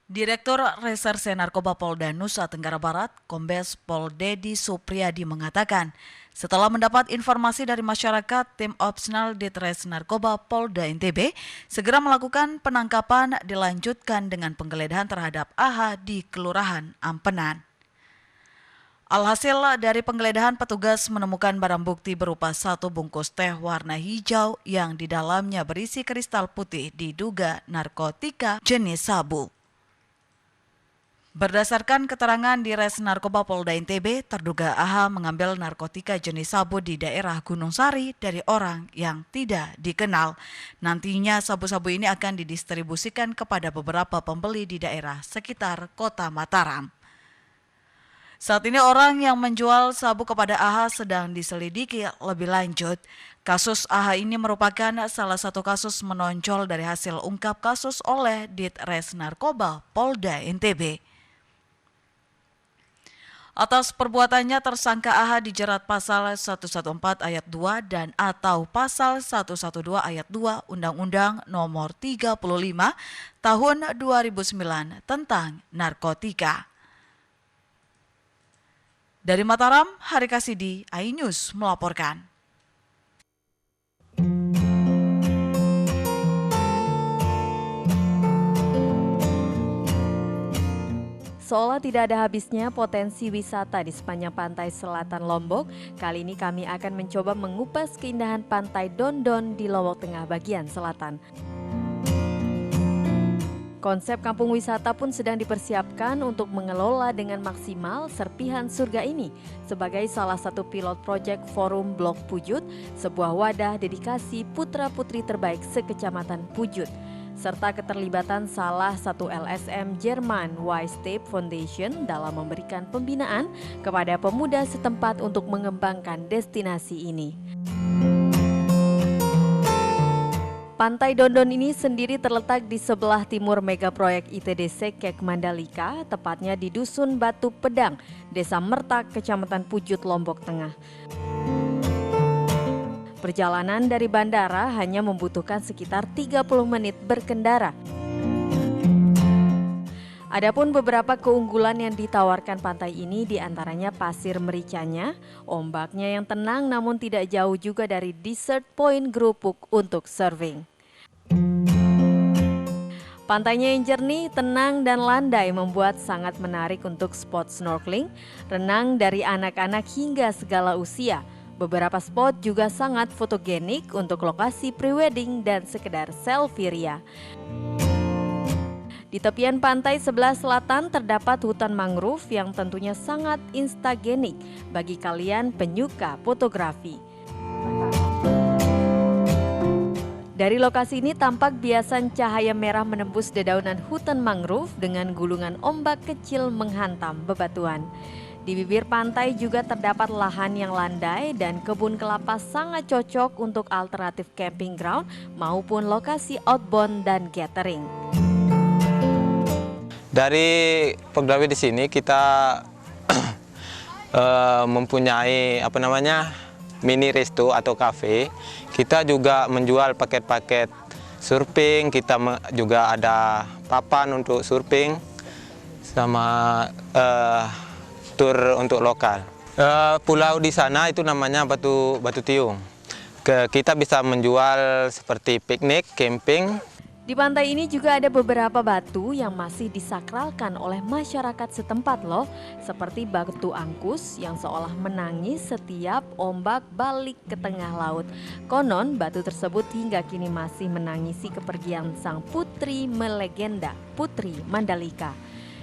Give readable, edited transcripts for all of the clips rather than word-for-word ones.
Direktur Reserse Narkoba Polda Nusa Tenggara Barat, Kombes Pol Dedi Supriyadi mengatakan, setelah mendapat informasi dari masyarakat, tim Opsnal Ditres Narkoba Polda NTB segera melakukan penangkapan dilanjutkan dengan penggeledahan terhadap AH di Kelurahan Ampenan. Alhasil dari penggeledahan petugas menemukan barang bukti berupa satu bungkus teh warna hijau yang di dalamnya berisi kristal putih diduga narkotika jenis sabu. Berdasarkan keterangan di Res Narkoba Polda NTB, terduga AH mengambil narkotika jenis sabu di daerah Gunung Sari dari orang yang tidak dikenal. Nantinya sabu-sabu ini akan didistribusikan kepada beberapa pembeli di daerah sekitar kota Mataram. Saat ini orang yang menjual sabu kepada AH sedang diselidiki lebih lanjut. Kasus AH ini merupakan salah satu kasus menonjol dari hasil ungkap kasus oleh Ditres Narkoba Polda NTB. Atas perbuatannya tersangka AH dijerat pasal 114 ayat 2 dan atau pasal 112 ayat 2 Undang-Undang Nomor 35 Tahun 2009 tentang narkotika. Dari Mataram, Hari Kasidi, iNews melaporkan. Seolah tidak ada habisnya potensi wisata di sepanjang pantai selatan Lombok, kali ini kami akan mencoba mengupas keindahan pantai Dondon di Lombok Tengah bagian selatan. Konsep kampung wisata pun sedang dipersiapkan untuk mengelola dengan maksimal serpihan surga ini sebagai salah satu pilot proyek Forum Blok Pujut, sebuah wadah dedikasi putra-putri terbaik sekecamatan Pujut, serta keterlibatan salah satu LSM Jerman Y-Step Foundation dalam memberikan pembinaan kepada pemuda setempat untuk mengembangkan destinasi ini. Pantai Dondon ini sendiri terletak di sebelah timur mega proyek ITDC Kek Mandalika, tepatnya di Dusun Batu Pedang, Desa Mertak, Kecamatan Pujut, Lombok Tengah. Perjalanan dari bandara hanya membutuhkan sekitar 30 menit berkendara. Adapun beberapa keunggulan yang ditawarkan pantai ini diantaranya pasir mericanya, ombaknya yang tenang namun tidak jauh juga dari Desert Point Gerupuk untuk surfing. Pantainya yang jernih, tenang dan landai membuat sangat menarik untuk spot snorkeling, renang dari anak-anak hingga segala usia. Beberapa spot juga sangat fotogenik untuk lokasi prewedding dan sekedar selfie ria. Di tepian pantai sebelah selatan terdapat hutan mangrove yang tentunya sangat instagenik bagi kalian penyuka fotografi. Dari lokasi ini tampak biasan cahaya merah menembus dedaunan hutan mangrove dengan gulungan ombak kecil menghantam bebatuan. Di bibir pantai juga terdapat lahan yang landai dan kebun kelapa sangat cocok untuk alternatif camping ground maupun lokasi outbound dan gathering. Dari pegawai di sini kita mempunyai mini resto atau cafe. Kita juga menjual paket-paket surfing, kita juga ada papan untuk surfing sama tur untuk lokal. Pulau di sana itu namanya Batu Tiung. Kita bisa menjual seperti piknik, camping. Di pantai ini juga ada beberapa batu yang masih disakralkan oleh masyarakat setempat loh, seperti batu angkus yang seolah menangis setiap ombak balik ke tengah laut. Konon batu tersebut hingga kini masih menangisi kepergian sang putri melegenda, Putri Mandalika.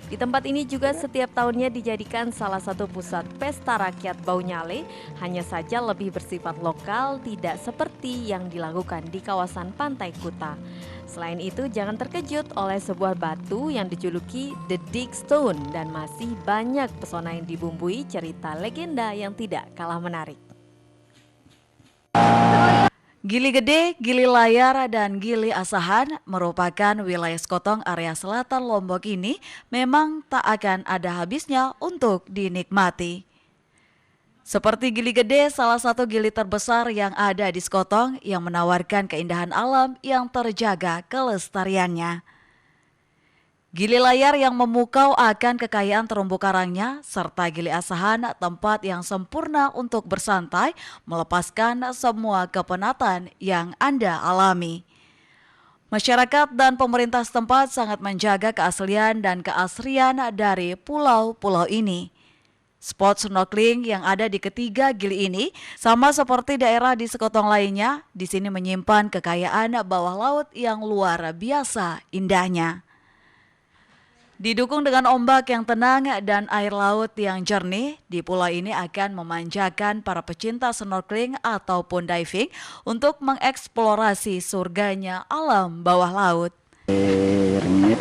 Di tempat ini juga setiap tahunnya dijadikan salah satu pusat pesta rakyat Baunyale, hanya saja lebih bersifat lokal, tidak seperti yang dilakukan di kawasan Pantai Kuta. Selain itu, jangan terkejut oleh sebuah batu yang dijuluki The Dig Stone dan masih banyak pesona yang dibumbui cerita legenda yang tidak kalah menarik. Gili Gede, Gili Layar, dan Gili Asahan merupakan wilayah sekotong area selatan Lombok ini memang tak akan ada habisnya untuk dinikmati. Seperti Gili Gede, salah satu gili terbesar yang ada di Sekotong yang menawarkan keindahan alam yang terjaga kelestariannya. Gili layar yang memukau akan kekayaan terumbu karangnya, serta Gili Asahan, tempat yang sempurna untuk bersantai, melepaskan semua kepenatan yang Anda alami. Masyarakat dan pemerintah setempat sangat menjaga keaslian dan keasrian dari pulau-pulau ini. Spot snorkeling yang ada di ketiga gili ini sama seperti daerah di sekotong lainnya, di sini menyimpan kekayaan bawah laut yang luar biasa indahnya. Didukung dengan ombak yang tenang dan air laut yang jernih, di pulau ini akan memanjakan para pecinta snorkeling ataupun diving untuk mengeksplorasi surganya alam bawah laut. Ringit,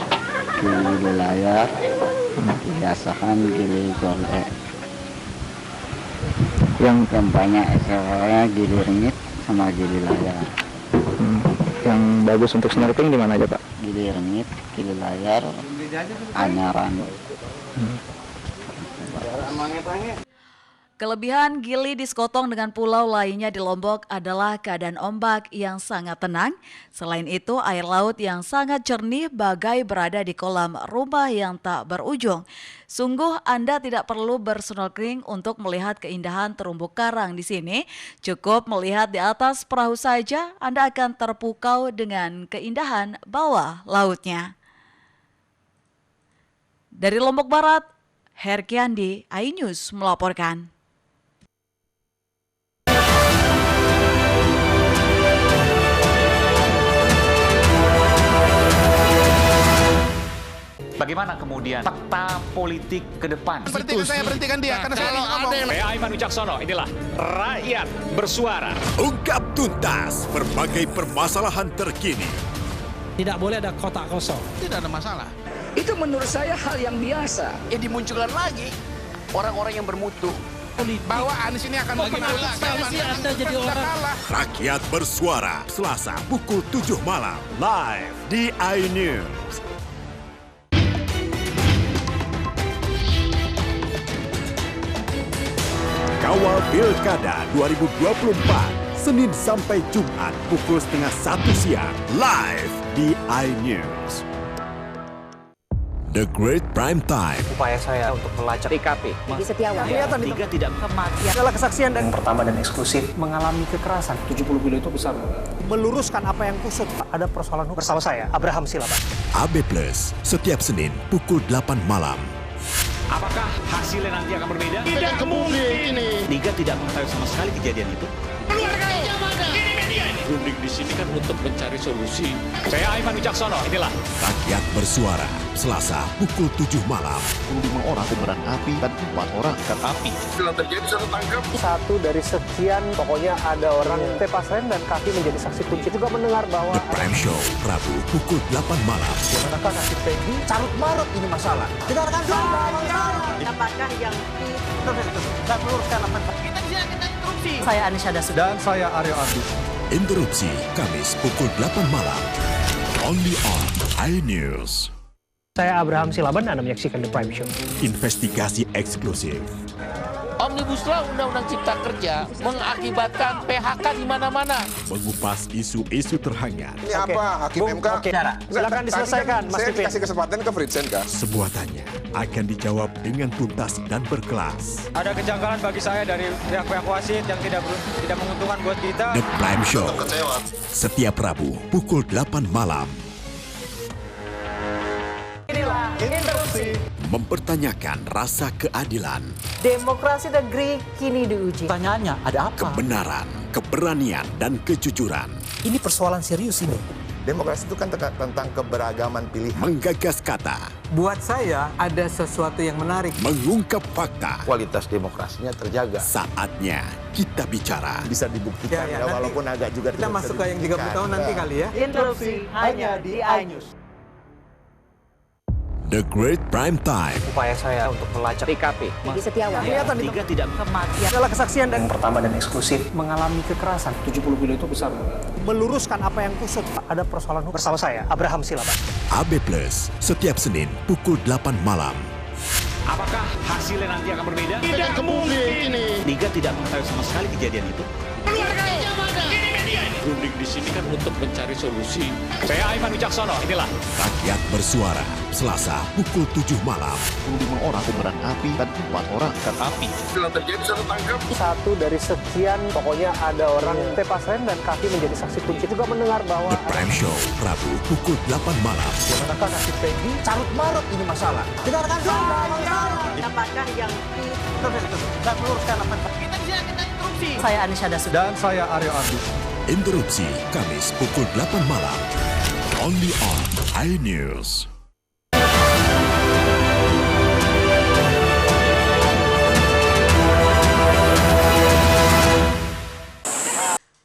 gili layar, Gili Asahan, gili golek. Yang banyak saya gili ringit sama gili layar. Yang bagus untuk snorkeling di mana aja, Pak? Gili ringit, gili layar, Anyaran. Kelebihan gili di sekotong dengan pulau lainnya di Lombok adalah keadaan ombak yang sangat tenang. Selain itu, air laut yang sangat jernih bagai berada di kolam rumah yang tak berujung. Sungguh Anda tidak perlu bersnorkeling untuk melihat keindahan terumbu karang di sini. Cukup melihat di atas perahu saja, Anda akan terpukau dengan keindahan bawah lautnya. Dari Lombok Barat, Herkiandi, iNews melaporkan. Bagaimana kemudian fakta politik ke depan? Berhentikan dia karena saya ngomong. Saya Aiman Wicaksono, inilah Rakyat Bersuara. Ungkap tuntas berbagai permasalahan terkini. Tidak boleh ada kotak kosong. Tidak ada masalah. Itu menurut saya hal yang biasa. Dimunculkan lagi orang-orang yang bermutu. Bahwa Anies ini akan Anda jadi orang. Rakyat Bersuara, Selasa pukul 7 malam, live di iNews. Kawal Pilkada 2024, Senin sampai Jumat pukul 12:30 siang, live di iNews. The Great Prime Time. Upaya saya untuk melacak TKP. Di Setiawan. Tiga tidak kematian. Adalah kesaksian dan Yang pertama dan eksklusif mengalami kekerasan. 70 kilo itu besar. Meluruskan apa yang kusut. Ada persoalan hukum. Bersama saya, Abraham Silaban. AB Plus, setiap Senin pukul 8 malam. Apakah hasilnya nanti akan berbeda? tidak mungkin ini. Tiga tidak mengetahui sama sekali kejadian itu. Berunding di sini kan untuk mencari solusi. Saya Aiman Wicaksono, inilah Rakyat Bersuara, Selasa pukul 7 malam. 5 orang kobaran api dan 4 orang ikan api. Kalau terjadi saya tangkap. Satu dari sekian, pokoknya ada orang tepas rem dan kaki menjadi saksi kunci. Juga mendengar bahwa The Prime Show, Rabu pukul 8 malam. manakah nasib Peggy carut marut ini masalah. Kita akan apakah yang dan meluruskan apa kita interupsi. Saya Anisha Dasuki. Dan saya Aryo Abdi. Interupsi, Kamis pukul 8 malam. Only on iNews. Saya Abraham Silaban, Anda menyaksikan The Prime Show. Investigasi eksklusif. Omnibus Law Undang-Undang Cipta Kerja mengakibatkan PHK di mana-mana. Mengupas isu-isu terhangat. Ini apa? Hakim MK? Silakan diselesaikan, Mas Saya Pipin. kasih kesempatan ke Fritsen kan? Sebuah tanya akan dijawab dengan tuntas dan berkelas. Ada kejanggalan bagi saya dari pihak-pihak wasit yang tidak menguntungkan buat kita. The Prime Show, Kecewa. setiap Rabu pukul 8 malam. Mempertanyakan rasa keadilan, Demokrasi negeri kini diuji. Pertanyaannya, ada apa? kebenaran, keberanian, dan kejujuran. Ini persoalan serius ini. Demokrasi itu kan tentang keberagaman pilihan. Menggagas kata, Buat saya ada sesuatu yang menarik. mengungkap fakta. Kualitas demokrasinya terjaga. Saatnya kita bicara. Bisa dibuktikan ya, walaupun agak juga Kita masuk ke yang 30 tahun nanti kali ya. Interupsi hanya di iNews. The Great Prime Time. upaya saya untuk melacak TKP. Di Setiawan. Tiga tidak kematian. Adalah kesaksian dan Yang pertama dan eksklusif mengalami kekerasan. 70 kilo itu besar. Meluruskan apa yang kusut. Ada persoalan hukum. Bersama saya, Abraham Silaban. AB Plus, setiap Senin pukul 8 malam. Apakah hasilnya nanti akan berbeda? Tidak mungkin ini. Tiga tidak mengetahui sama sekali kejadian itu. Keluarga mana? Ini media ini. berunding di sini kan untuk mencari solusi. Saya Aiman Wicaksono, inilah Rakyat Bersuara, Selasa pukul 7 malam. 5 orang kobaran api dan 4 orang ikan api. Setelah terjadi bisa tertangkap. Satu dari sekian, pokoknya ada orang tepas rem dan kaki menjadi saksi kunci. Juga mendengar bahwa The Prime Show, Rabu pukul 8 malam. Manakah nasib Peggy? Carut marut ini masalah. Kita akan apakah yang saya meluruskan apa kita di sini akan interupsi. Saya Anisha Dasud. Dan saya Aryo Ardi. Interupsi Kamis pukul 8 malam. Only on iNews.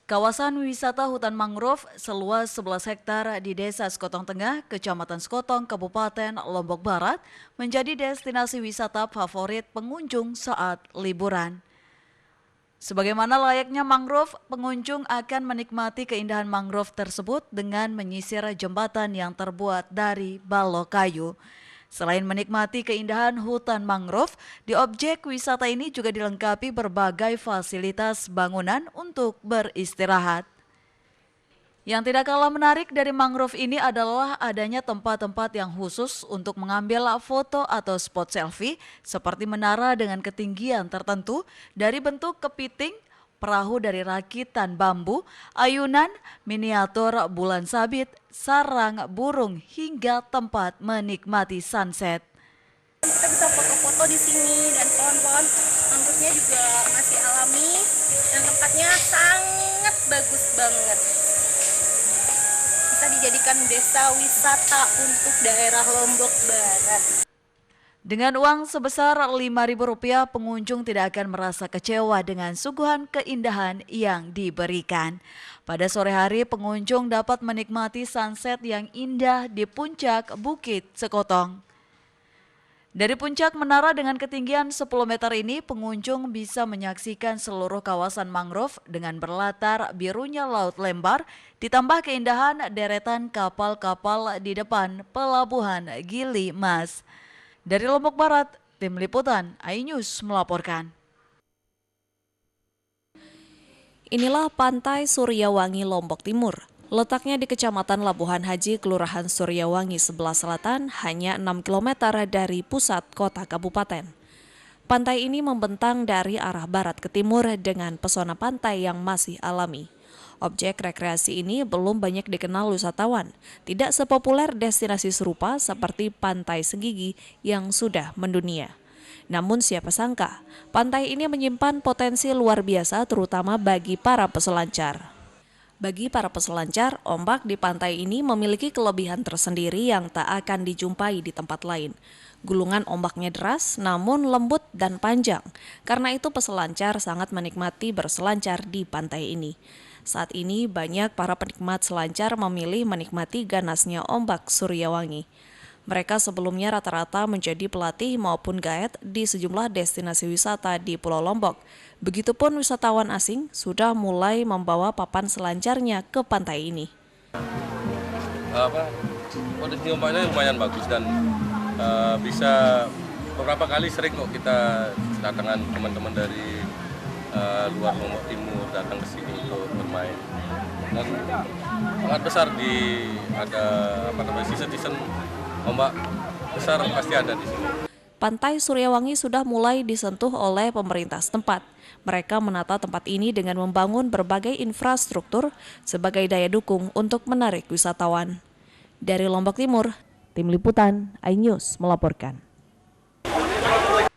Kawasan wisata hutan mangrove seluas 11 hektar di Desa Sekotong Tengah, Kecamatan Sekotong, Kabupaten Lombok Barat menjadi destinasi wisata favorit pengunjung saat liburan. Sebagaimana layaknya mangrove, pengunjung akan menikmati keindahan mangrove tersebut dengan menyisir jembatan yang terbuat dari balok kayu. Selain menikmati keindahan hutan mangrove, di objek wisata ini juga dilengkapi berbagai fasilitas bangunan untuk beristirahat. Yang tidak kalah menarik dari mangrove ini adalah adanya tempat-tempat yang khusus untuk mengambil foto atau spot selfie seperti menara dengan ketinggian tertentu dari bentuk kepiting, perahu dari rakitan bambu, ayunan, miniatur bulan sabit, sarang burung hingga tempat menikmati sunset. Kita bisa foto-foto di sini dan pohon-pohon mangrove-nya juga masih alami dan tempatnya sangat bagus banget. Bisa dijadikan desa wisata untuk daerah Lombok Barat. Dengan uang sebesar Rp5.000, pengunjung tidak akan merasa kecewa dengan suguhan keindahan yang diberikan. Pada sore hari, pengunjung dapat menikmati sunset yang indah di puncak Bukit Sekotong. Dari puncak menara dengan ketinggian 10 meter ini, pengunjung bisa menyaksikan seluruh kawasan mangrove dengan berlatar birunya Laut Lembar, ditambah keindahan deretan kapal-kapal di depan Pelabuhan Gili Mas. Dari Lombok Barat, Tim Liputan iNews melaporkan. Inilah Pantai Suryawangi, Lombok Timur. Letaknya di Kecamatan Labuhan Haji, Kelurahan Suryawangi sebelah selatan, hanya 6 km dari pusat kota kabupaten. Pantai ini membentang dari arah barat ke timur dengan pesona pantai yang masih alami. Objek rekreasi ini belum banyak dikenal wisatawan, tidak sepopuler destinasi serupa seperti Pantai Senggigi yang sudah mendunia. Namun siapa sangka, pantai ini menyimpan potensi luar biasa terutama bagi para peselancar. Bagi para peselancar, ombak di pantai ini memiliki kelebihan tersendiri yang tak akan dijumpai di tempat lain. Gulungan ombaknya deras namun lembut dan panjang, karena itu peselancar sangat menikmati berselancar di pantai ini. Saat ini banyak para penikmat selancar memilih menikmati ganasnya ombak Suryawangi. Mereka sebelumnya rata-rata menjadi pelatih maupun guide di sejumlah destinasi wisata di Pulau Lombok. Begitupun wisatawan asing sudah mulai membawa papan selancarnya ke pantai ini. Kondisi ombaknya lumayan bagus dan bisa beberapa kali sering kok kita datangan teman-teman dari luar Lombok Timur datang ke sini untuk bermain. Dan sangat besar di season ombak besar pasti ada di sini. Pantai Suryawangi sudah mulai disentuh oleh pemerintah setempat. Mereka menata tempat ini dengan membangun berbagai infrastruktur sebagai daya dukung untuk menarik wisatawan. Dari Lombok Timur, Tim Liputan iNews melaporkan.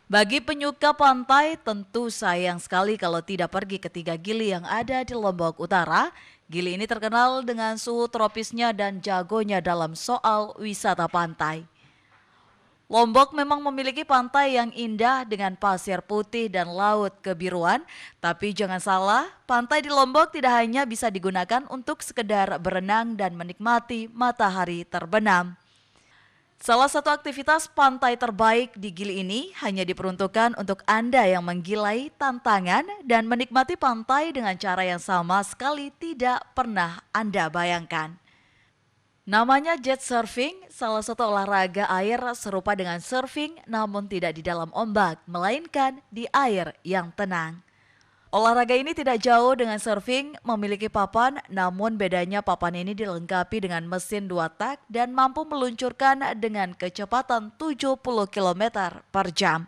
Bagi penyuka pantai, tentu sayang sekali kalau tidak pergi ke 3 gili yang ada di Lombok Utara. Gili ini terkenal dengan suhu tropisnya dan jagonya dalam soal wisata pantai. Lombok memang memiliki pantai yang indah dengan pasir putih dan laut kebiruan, tapi jangan salah, pantai di Lombok tidak hanya bisa digunakan untuk sekedar berenang dan menikmati matahari terbenam. Salah satu aktivitas pantai terbaik di Gili ini hanya diperuntukkan untuk Anda yang menggilai tantangan dan menikmati pantai dengan cara yang sama sekali tidak pernah Anda bayangkan. Namanya jet surfing, salah satu olahraga air serupa dengan surfing namun tidak di dalam ombak, melainkan di air yang tenang. Olahraga ini tidak jauh dengan surfing, memiliki papan, namun bedanya papan ini dilengkapi dengan mesin 2 tak dan mampu meluncurkan dengan kecepatan 70 km per jam.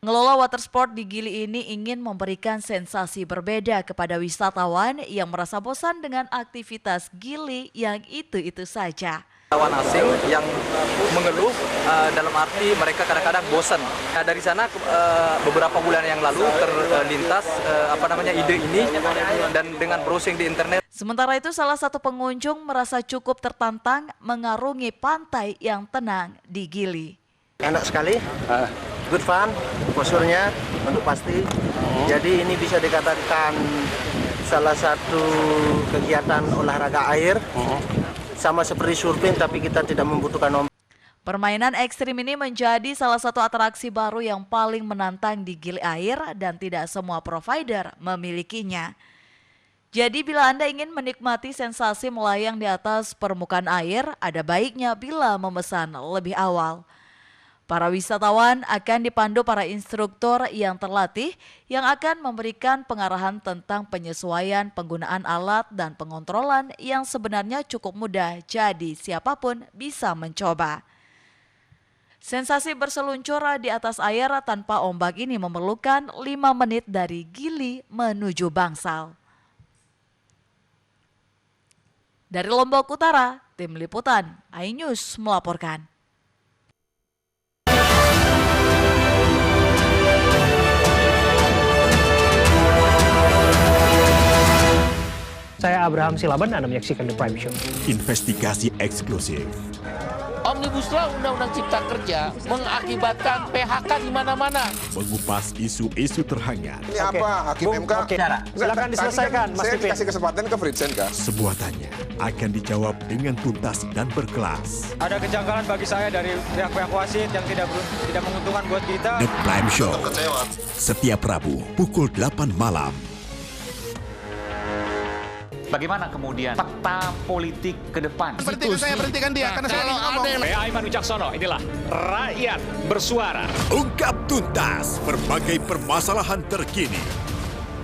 Pengelola water sport di Gili ini ingin memberikan sensasi berbeda kepada wisatawan yang merasa bosan dengan aktivitas Gili yang itu-itu saja. Wisatawan asing yang mengeluh dalam arti mereka kadang-kadang bosan. Nah, dari sana beberapa bulan yang lalu terlintas ide ini dan dengan browsing di internet. Sementara itu salah satu pengunjung merasa cukup tertantang mengarungi pantai yang tenang di Gili. Enak sekali, good fun, posurnya untuk pasti. Jadi ini bisa dikatakan salah satu kegiatan olahraga air. Sama seperti surfing, tapi kita tidak membutuhkan ombak. Permainan ekstrim ini menjadi salah satu atraksi baru yang paling menantang di Gili Air dan tidak semua provider memilikinya. Jadi bila Anda ingin menikmati sensasi melayang di atas permukaan air, ada baiknya bila memesan lebih awal. Para wisatawan akan dipandu para instruktur yang terlatih yang akan memberikan pengarahan tentang penyesuaian penggunaan alat dan pengontrolan yang sebenarnya cukup mudah, jadi siapapun bisa mencoba. Sensasi berseluncur di atas air tanpa ombak ini memerlukan 5 menit dari Gili menuju Bangsal. Dari Lombok Utara, Tim Liputan iNews melaporkan. Saya Abraham Silaban, Anda menyaksikan The Prime Show. Investigasi eksklusif. Omnibus Law Undang-Undang Cipta Kerja mengakibatkan PHK di mana-mana. Mengupas isu-isu terhangat. Ini apa? Hakim MK? Silakan diselesaikan, Mas Pipin. Saya kasih kesempatan ke Fritsen, Kak. Sebuah tanya akan dijawab dengan tuntas dan berkelas. Ada kejanggalan bagi saya dari pihak-pihak wasit yang tidak menguntungkan buat kita. The Prime Show. Setiap Rabu pukul 8 malam. Bagaimana kemudian peta politik ke depan? Berhentikan dia karena saya ingin ngomong. Saya Aiman Wicaksono, inilah Rakyat Bersuara. Ungkap tuntas berbagai permasalahan terkini.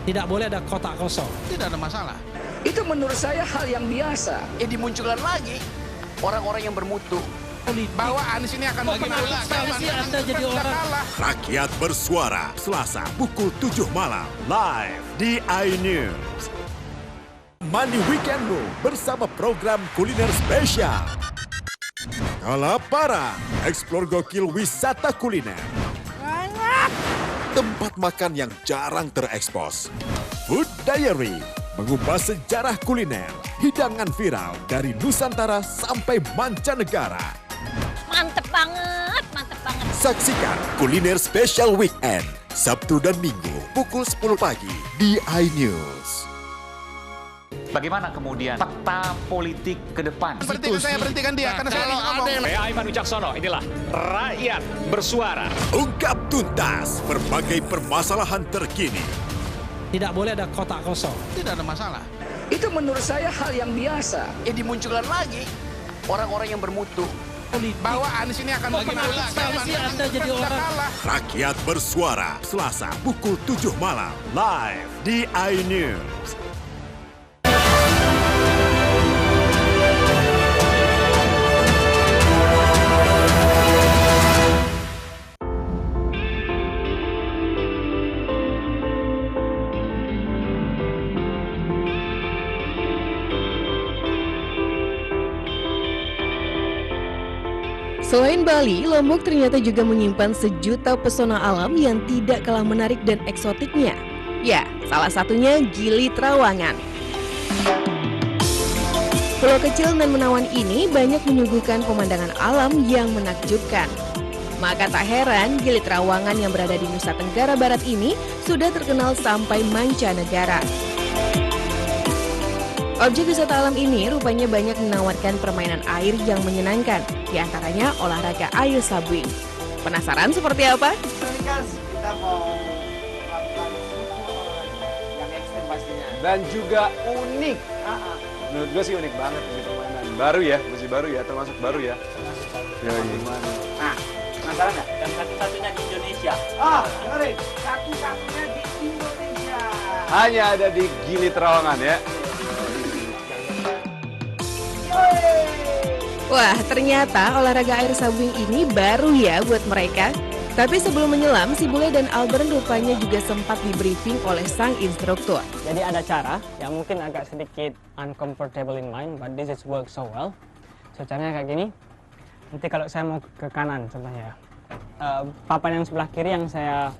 Tidak boleh ada kotak kosong. Tidak ada masalah. Itu menurut saya hal yang biasa. Dimunculkan lagi orang-orang yang bermutu. Bahwa Anies ini akan bagaimana? Anda jadi orang. Rakyat Bersuara, Selasa pukul 7 malam. Live di iNews. Mandi Weekendmu bersama program kuliner spesial. Kalaparan, eksplor gokil wisata kuliner. Tempat makan yang jarang terekspos. Food Diary, mengupas sejarah kuliner, hidangan viral dari Nusantara sampai mancanegara. Mantep banget, mantep banget. Saksikan Kuliner Spesial Weekend, Sabtu dan Minggu pukul 10 pagi di iNews. Bagaimana kemudian peta politik ke depan? Berhentikan dia karena saya ingin ngomong. Saya Aiman Wicaksono, inilah Rakyat Bersuara. Ungkap tuntas berbagai permasalahan terkini. Tidak boleh ada kotak kosong. Tidak ada masalah. Itu menurut saya hal yang biasa. Dimunculkan lagi orang-orang yang bermutu. Bahwa Anies ini akan bagaimana? Anda jadi orang. Rakyat Bersuara, Selasa pukul 7 malam. Live di iNews. Selain Bali, Lombok ternyata juga menyimpan sejuta pesona alam yang tidak kalah menarik dan eksotiknya. Ya, salah satunya Gili Trawangan. Pulau kecil dan menawan ini banyak menyuguhkan pemandangan alam yang menakjubkan. Maka tak heran Gili Trawangan yang berada di Nusa Tenggara Barat ini sudah terkenal sampai mancanegara. Objek wisata alam ini rupanya banyak menawarkan permainan air yang menyenangkan, diantaranya olahraga air sabuing. Penasaran seperti apa? Kita mau melakukan yang ekstrim pastinya. Dan juga unik. Menurut gue sih unik banget ini permainan. Baru ya, masih baru ya, termasuk baru ya. Nah, penasaran nggak? Dan satu-satunya di Indonesia. Dengerin, satu-satunya di Indonesia. hanya ada di Gili Trawangan ya. Wah, ternyata olahraga air sabung ini baru ya buat mereka. Tapi sebelum menyelam, si Bule dan Albert rupanya juga sempat di briefing oleh sang instruktur. Jadi ada cara yang mungkin agak sedikit uncomfortable in mind, but this is work so well. So caranya kayak gini. Nanti kalau saya mau ke kanan contohnya, papan yang sebelah kiri yang saya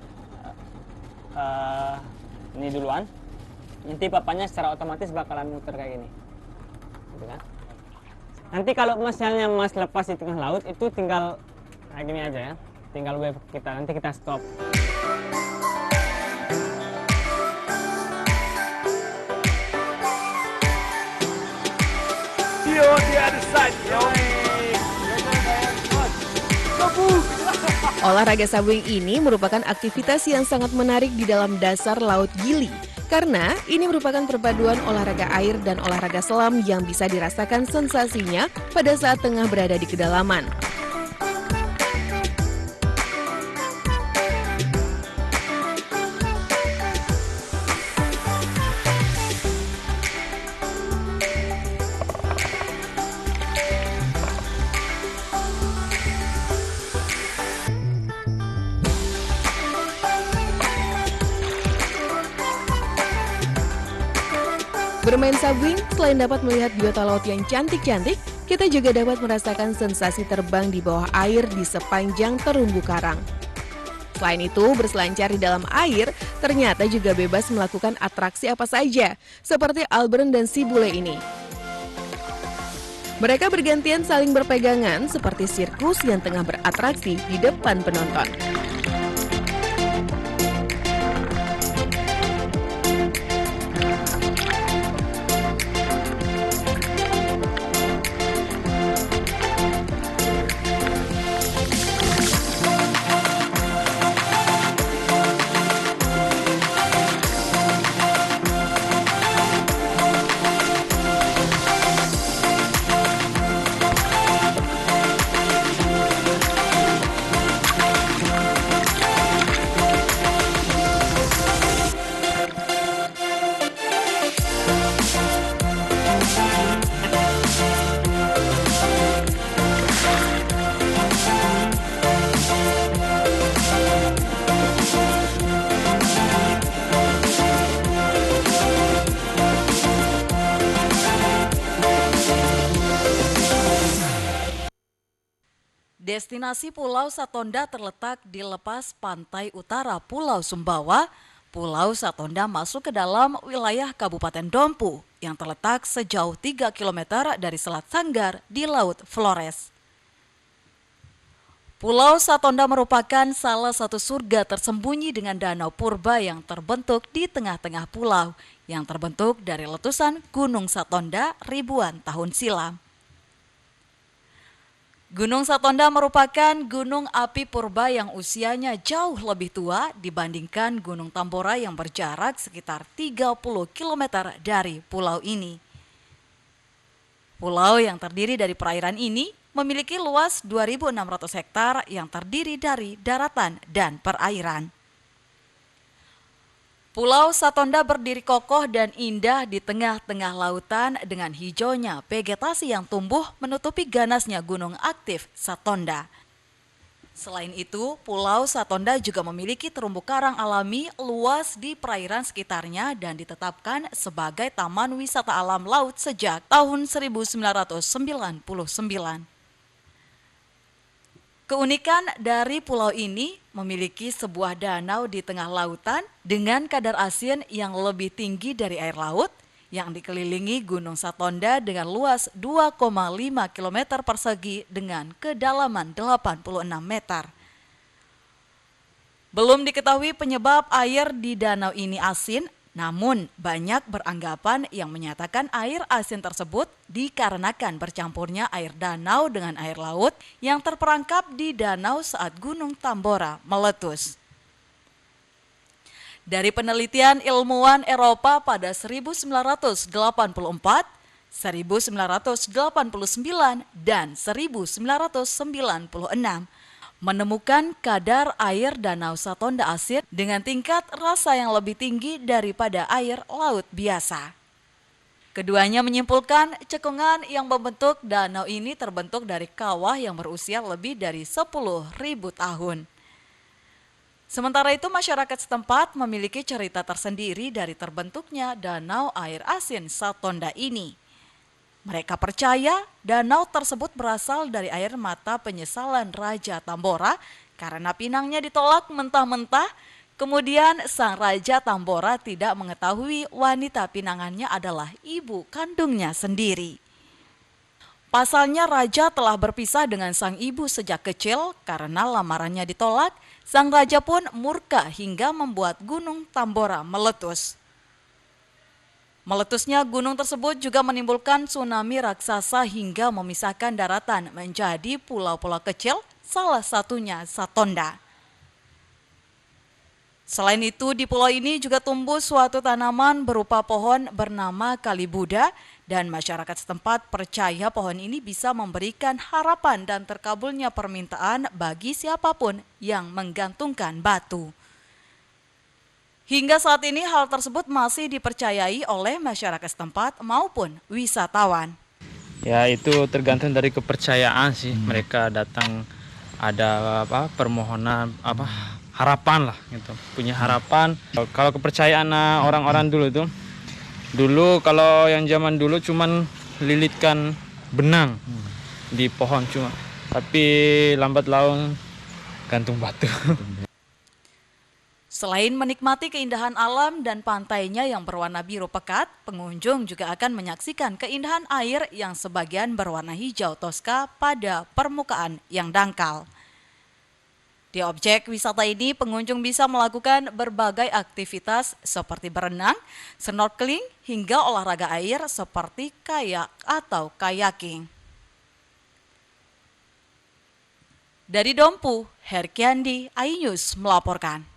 ini duluan. Nanti papannya secara otomatis bakalan muter kayak gini. Gitu kan? Nanti kalau misalnya Mas lepas di tengah laut, itu tinggal kayak gini aja ya. Tinggal wave kita, nanti kita stop. Yo, the other side, yo. Olahraga sabung ini merupakan aktivitas yang sangat menarik di dalam dasar Laut Gili. Karena ini merupakan perpaduan olahraga air dan olahraga selam yang bisa dirasakan sensasinya pada saat tengah berada di kedalaman. Bermain sabwing, selain dapat melihat biota laut yang cantik-cantik, kita juga dapat merasakan sensasi terbang di bawah air di sepanjang terumbu karang. Selain itu, berselancar di dalam air ternyata juga bebas melakukan atraksi apa saja, seperti Albert dan si Bule ini. Mereka bergantian saling berpegangan seperti sirkus yang tengah beratraksi di depan penonton. Destinasi Pulau Satonda terletak di lepas pantai utara Pulau Sumbawa. Pulau Satonda masuk ke dalam wilayah Kabupaten Dompu yang terletak sejauh 3 km dari Selat Sanggar di Laut Flores. Pulau Satonda merupakan salah satu surga tersembunyi dengan danau purba yang terbentuk di tengah-tengah pulau yang terbentuk dari letusan Gunung Satonda ribuan tahun silam. Gunung Satonda merupakan gunung api purba yang usianya jauh lebih tua dibandingkan Gunung Tambora yang berjarak sekitar 30 km dari pulau ini. Pulau yang terdiri dari perairan ini memiliki luas 2.600 hektar yang terdiri dari daratan dan perairan. Pulau Satonda berdiri kokoh dan indah di tengah-tengah lautan dengan hijaunya vegetasi yang tumbuh menutupi ganasnya gunung aktif Satonda. Selain itu, Pulau Satonda juga memiliki terumbu karang alami luas di perairan sekitarnya dan ditetapkan sebagai Taman Wisata Alam Laut sejak tahun 1999. Keunikan dari pulau ini memiliki sebuah danau di tengah lautan dengan kadar asin yang lebih tinggi dari air laut yang dikelilingi Gunung Satonda dengan luas 2,5 km persegi dengan kedalaman 86 meter. Belum diketahui penyebab air di danau ini asin, namun banyak beranggapan yang menyatakan air asin tersebut dikarenakan bercampurnya air danau dengan air laut yang terperangkap di danau saat Gunung Tambora meletus. Dari penelitian ilmuwan Eropa pada 1984, 1989, dan 1996, menemukan kadar air Danau Satonda asid dengan tingkat rasa yang lebih tinggi daripada air laut biasa. Keduanya menyimpulkan cekungan yang membentuk danau ini terbentuk dari kawah yang berusia lebih dari 10.000 tahun. Sementara itu masyarakat setempat memiliki cerita tersendiri dari terbentuknya danau air asin Satonda ini. Mereka percaya danau tersebut berasal dari air mata penyesalan Raja Tambora karena pinangnya ditolak mentah-mentah. Kemudian sang Raja Tambora tidak mengetahui wanita pinangannya adalah ibu kandungnya sendiri. Pasalnya Raja telah berpisah dengan sang ibu sejak kecil karena lamarannya ditolak. Sang Raja pun murka hingga membuat Gunung Tambora meletus. Meletusnya gunung tersebut juga menimbulkan tsunami raksasa hingga memisahkan daratan menjadi pulau-pulau kecil, salah satunya Satonda. Selain itu, di pulau ini juga tumbuh suatu tanaman berupa pohon bernama Kalibuda dan masyarakat setempat percaya pohon ini bisa memberikan harapan dan terkabulnya permintaan bagi siapapun yang menggantungkan batu. Hingga saat ini hal tersebut masih dipercayai oleh masyarakat setempat maupun wisatawan. Ya itu tergantung dari kepercayaan sih, mereka datang ada permohonan harapan lah gitu, punya harapan. Kalau kepercayaan orang-orang dulu kalau yang zaman dulu cuman lilitkan benang di pohon cuma, tapi lambat laun gantung batu. Selain menikmati keindahan alam dan pantainya yang berwarna biru pekat, pengunjung juga akan menyaksikan keindahan air yang sebagian berwarna hijau toska pada permukaan yang dangkal. Di objek wisata ini, pengunjung bisa melakukan berbagai aktivitas seperti berenang, snorkeling, hingga olahraga air seperti kayak atau kayaking. Dari Dompu, Herkiandi, iNews melaporkan.